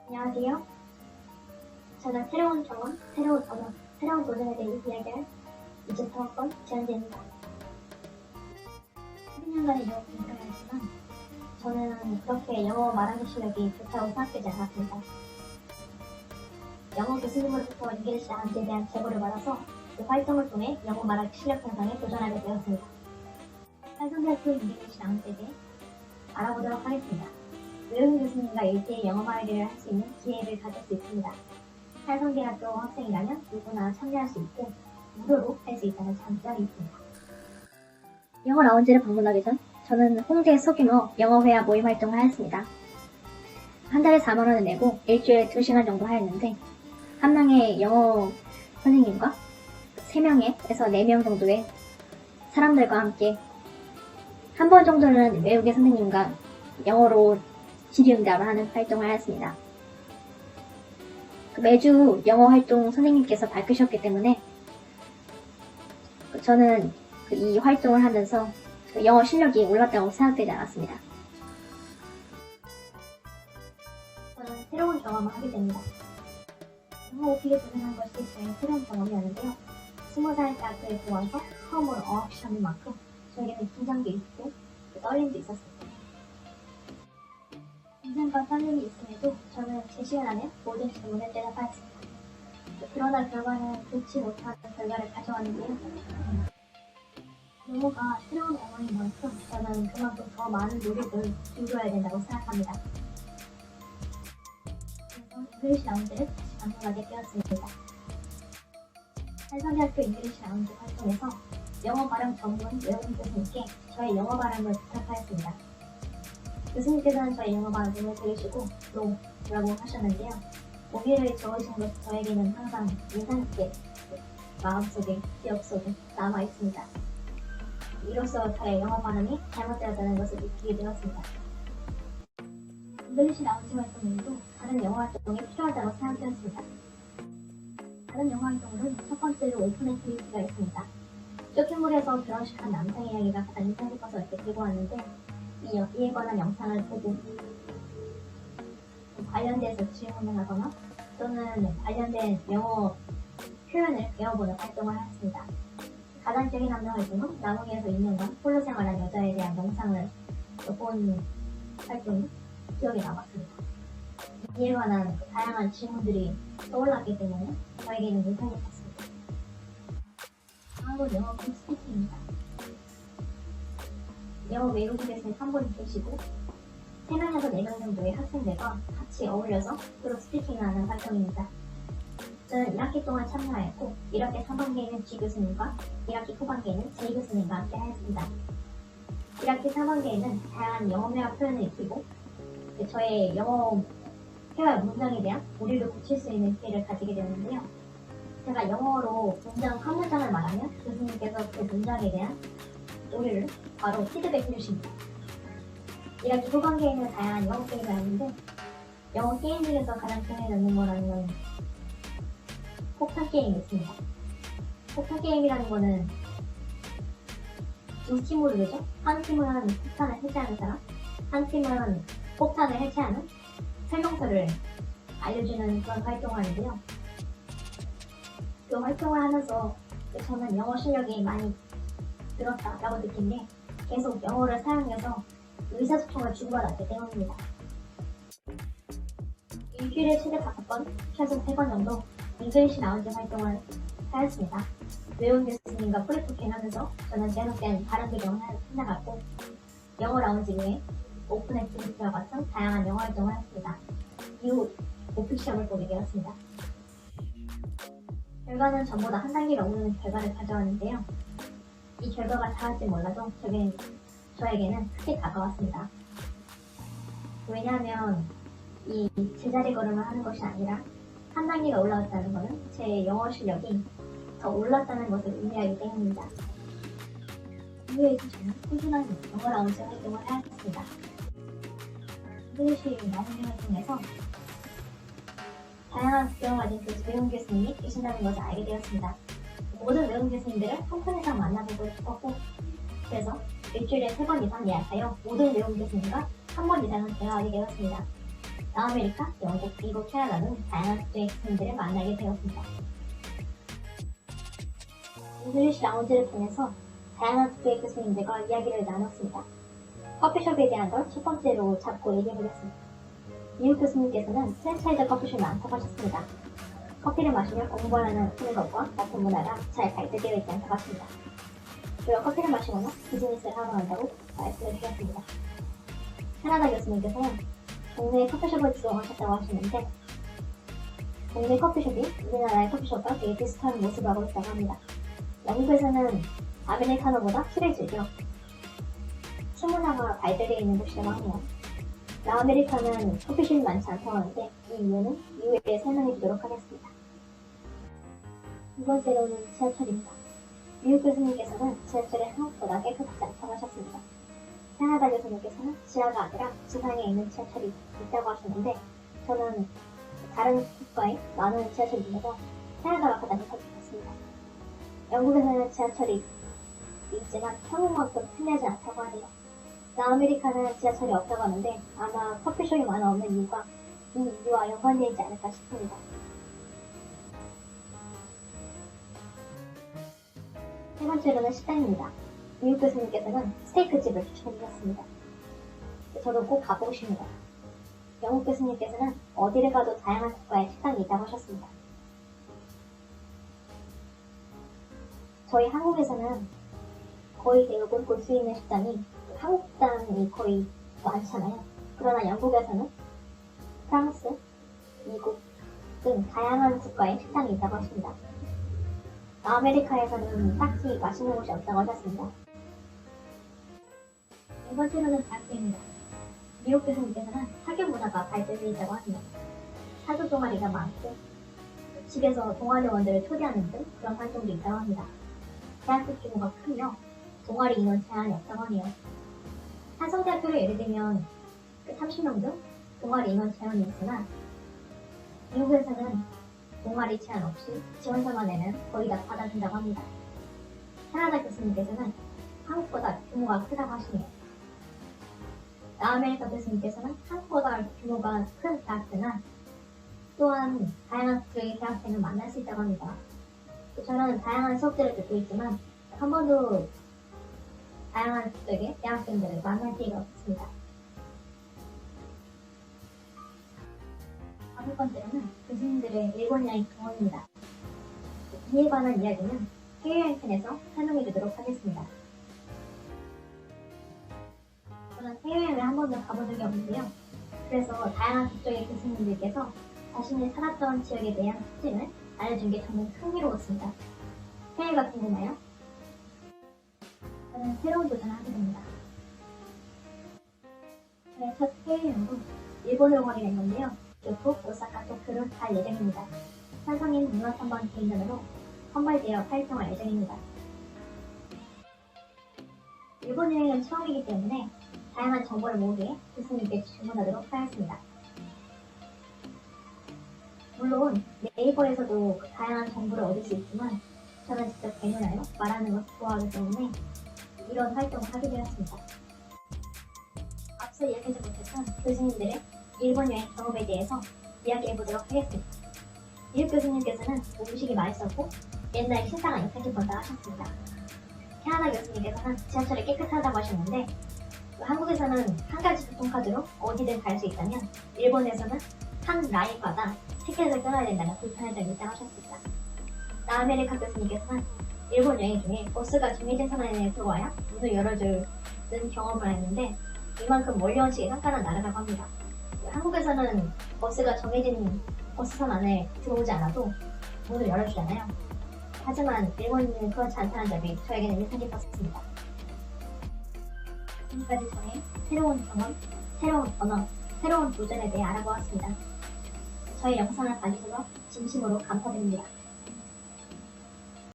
안녕하세요. 저는 새로운 경험, 새로운 언어, 새로운 도전에 대해 이야기할 이주사학번 지연재입니다. 12년간의 영어 공부를 했지만 저는 그렇게 영어 말하는 실력이 좋다고 생각되지 않았습니다. 영어 교수님으로부터 잉글리시 라운지에 대한 제보를 받아서 그 활동을 통해 영어 말하기 실력 향상에 도전하게 되었습니다. 한성대학교 잉글리시 라운지에 대해 알아보도록 하겠습니다. 외국인 교수님과 1대1 영어 말하기를 할 수 있는 기회를 가질 수 있습니다. 한성대학교 학생이라면 누구나 참여할 수 있고 무료로 할 수 있다는 장점이 있습니다. 영어 라운지를 방문하기 전 저는 홍대 소규모 영어회화 모임 활동을 하였습니다. 한 달에 4만원을 내고 일주일에 2시간 정도 하였는데 한 명의 영어 선생님과 3명에서 4명 정도의 사람들과 함께 한 번 정도는 외국의 선생님과 영어로 질의응답을 하는 활동을 하였습니다. 매주 영어 활동 선생님께서 밝히셨기 때문에 저는 이 활동을 하면서 영어 실력이 올랐다고 생각되지 않았습니다. 저는 새로운 경험을 하게 됩니다. 영어 오픽에 도전한 것이 저의 새로운 경험이었는데요. 20살 대학교에 들어와서 처음으로 어학 시험인 만큼 저에게는 긴장도 있고 떨림도 있었습니다. 긴장과 떨림이 있음에도 저는 제 시간 안에 모든 질문을 대답하였습니다. 그러나 결과는 좋지 못한 결과를 가져왔는데요. 영어가 새로운 언어인 만큼 저는 그만큼 더 많은 노력을 기울여야 된다고 생각합니다. 그래서 잉글리시 라운지를 다시 방문하게 되었습니다. 한성대학교 잉글리시 라운지 활동에서 영어 발음 전문 외국인 교수님께 저의 영어 발음을 부탁하였습니다. 교수님께서는 저의 영어 발음을 들으시고 라고 하셨는데요. 오기를 적으신 것이 저에게는 항상 인상 깊게 마음속에, 기억 속에 남아있습니다. 이로써 저의 영어 발음이 잘못되었다는 것을 느끼게 되었습니다. 잉글리시 라운지 활동에도 다른 영어 활동이 필요하다고 생각되었습니다. 다른 영어 활동으로는 첫 번째로 오픈 액티비티가 있습니다. 쇼핑몰에서 결혼식한 남성 이야기가 가장 인상 깊어서 이렇게 들고 왔는데 이에 관한 영상을 보고 관련돼서 질문을 하거나 또는 관련된 영어 표현을 배워보는 활동을 하였습니다. 가장 기억에 남는 활동은 나무위에서 2년간 홀로 생활한 여자에 대한 영상을 본 활동이 기억에 남았습니다. 이에 관한 다양한 질문들이 떠올랐기 때문에 저에게는 인상 깊었습니다. 다음은 영어 그 스피킹입니다. 영어 외국인 교수님 한 분이 계시고 3명에서 4명 정도의 학생들과 같이 어울려서 그룹 스피킹을 하는 활동입니다. 저는 1학기 동안 참여하였고 1학기 상반기에는 G 교수님과 1학기 후반기에는 J 교수님과 함께 하였습니다. 1학기 상반기에는 다양한 영어 회화 표현을 익히고 저의 영어 회화 문장에 대한 오류를 고칠 수 있는 기회를 가지게 되었는데요. 제가 영어로 문장 한 문장을 말하면 교수님께서 그 문장에 대한 오류를 바로 피드백 해주십니다. 1학기 후반기에는 다양한 영어 게임을 하는데 영어 게임 중에서 가장 기억에 남는 거라는 건 폭탄 게임이 있습니다. 폭탄 게임이라는 거는 두 팀으로 되죠. 한 팀은 폭탄을 해체하는 사람, 한 팀은 폭탄을 해체하는 설명서를 알려주는 그런 활동을 하는데요. 그 활동을 하면서 저는 영어 실력이 많이 늘었다라고 느낀 게 계속 영어를 사용해서 의사소통을 주고받았기 때문입니다. 일주일에 최대 5번, 최소 3번 정도 잉글리시 라운지 활동을 하였습니다. 외국인 교수님과 프리토킹 하면서 저는 계속된 발음 교정을 해나갔고 영어 라운지 외에 오픈 액티비티와 같은 다양한 영어 활동을 했습니다. 이후 오픽 시험을 보게 되었습니다. 결과는 전보다 한 단계가 오르는 결과를 가져왔는데요. 이 결과가 닿을지 몰라도 저에게는 크게 다가왔습니다. 왜냐하면 이 제자리 걸음을 하는 것이 아니라 한 단계가 올라왔다는 것은 제 영어 실력이 더 올랐다는 것을 의미하기 때문입니다. 이후에도 저는 꾸준한 영어 라운지 활동을 하였습니다. 잉글리시 라운지 활동에서 다양한 국경을 가진 외국인 교수님이 계신다는 것을 알게 되었습니다. 모든 외국인 교수님들을 한 편 이상 만나보고 싶었고 그래서 일주일에 3번 이상 예약하여 모든 외국인 교수님과 한 번 이상은 대화하게 되었습니다. 남아메리카, 영국, 미국, 캐나다 등 다양한 국적의 교수님들을 만나게 되었습니다. 잉글리시 라운지를 통해서 다양한 국적의 교수님들과 이야기를 나눴습니다. 커피숍에 대한 걸 첫 번째로 잡고 얘기해보겠습니다. 미국 교수님께서는 프랜차이즈 커피숍이 많다고 하셨습니다. 커피를 마시며 공부하는 것과 같은 문화가 잘 발달되어 있지 않다고 하십니다. 그리고 커피를 마시거나 비즈니스를 하러 간다고 말씀을 드렸습니다. 캐나다 교수님께서는 동네 커피숍을 지원하셨다고 하시는데 동네 커피숍이 우리나라의 커피숍과 되게 비슷한 모습을 하고 있다고 합니다. 영국에서는 아메리카노보다 술을 즐겨 술 문화가 발달되어 있는 곳이라고 하네요. 남아메리카는 커피숍이 많지 않다고 하는데 이 이유는 이후에 설명해 주도록 하겠습니다. 두 번째로는 지하철입니다. 미국 교수님께서는 지하철이 한국보다 깨끗하지 않다고 하셨습니다. 캐나다 교수님께서는 지하가 아니라 지상에 있는 지하철이 있다고 하셨는데 저는 다른 국가의 많은 지하철 중에서 캐나다가 가장 깨끗한 것 같습니다. 영국에서는 지하철이 있지만 한국만큼 편리하지 않다고 하네요. 남아메리카는 지하철이 없다고 하는데 아마 커피숍이 많아 없는 이유가 이 이유와 연관되어 있지 않을까 싶습니다. 세 번째로는 식당입니다. 미국 교수님께서는 스테이크 집을 추천해 주셨습니다. 저도 꼭 가보고 싶습니다. 영국 교수님께서는 어디를 가도 다양한 국가의 식당이 있다고 하셨습니다. 저희 한국에서는 거의 대부분 볼 수 있는 식당이 한국 식당이 거의 많잖아요. 그러나 영국에서는 프랑스, 미국 등 다양한 국가의 식당이 있다고 하십니다. 아메리카에서는 딱히 맛있는 곳이 없다고 하셨습니다. 네 번째로는 대학교입니다. 미국 교수님께서는 학교 문화가 발달되어 있다고 합니다. 사교 동아리가 많고 집에서 동아리원들을 초대하는 등 그런 활동도 있다고 합니다. 대학교 규모가 크며 동아리 인원 제한이 없다고 하네요. 한성대학교를 예를 들면 30명 등 동아리 인원 제한이 있으나 미국에서는 동아리 제한 없이 지원서만 내면 거의 다 받아준다고 합니다. 캐나다 교수님께서는 한국보다 규모가 크다고 하시네요. 남아메리카 교수님께서는 한국보다 규모가 큰 대학교나 또한 다양한 국적의 대학생을 만날 수 있다고 합니다. 저는 다양한 수업들을 듣고 있지만 한 번도 다양한 국적의 대학생들을 만날 기회가 없습니다. 다섯 번째로는 교수님들의 일본 여행 경험입니다. 이에 관한 이야기는 해외여행 편에서 설명해 주도록 하겠습니다. 저는 해외여행을 한 번도 가본 적이 없는데요. 그래서 다양한 국적의 교수님들께서 자신이 살았던 지역에 대한 특징을 알려준 게 저는 흥미로웠습니다. 해외가 궁금해요? 저는 새로운 도전을 하게 됩니다. 저의 첫 해외여행은 일본으로 가게 된 건데요. 교토, 오사카, 도쿄를 갈 예정입니다. 산성인 문화 탐방 개인전으로 선발되어 활동할 예정입니다. 일본 여행은 처음이기 때문에 다양한 정보를 모으기에 교수님께 주문하도록 하였습니다. 물론 네이버에서도 다양한 정보를 얻을 수 있지만 저는 직접 대면하여 말하는 것을 좋아하기 때문에 이런 활동을 하게 되었습니다. 앞서 이야기하지 못했던 교수님들의 일본 여행 경험에 대해서 이야기해보도록 하겠습니다. 미국 교수님께서는 음식이 맛있었고 옛날 신상을 옆에 본다고 하셨습니다. 캐나다 교수님께서는 지하철이 깨끗하다고 하셨는데 한국에서는 한 가지 교통카드로 어디든 갈 수 있다면 일본에서는 한 라인마다 티켓을 끊어야 된다는 불편한 점이 있다고 하셨습니다. 남아메리카 교수님께서는 일본 여행 중에 버스가 정해진 선안에 들어와야 문을 열어주는 경험을 했는데 이만큼 몰려온 시기 깐깐한 나라라고 합니다. 한국에서는 버스가 정해진 버스선 안에 들어오지 않아도 문을 열어주잖아요. 하지만 일본은 그렇지 않다는 점이 저에게는 인상 깊었습니다. 지금까지 저의 새로운 경험, 새로운 언어, 새로운 도전에 대해 알아보았습니다. 저희 영상을 봐주셔서 진심으로 감사드립니다.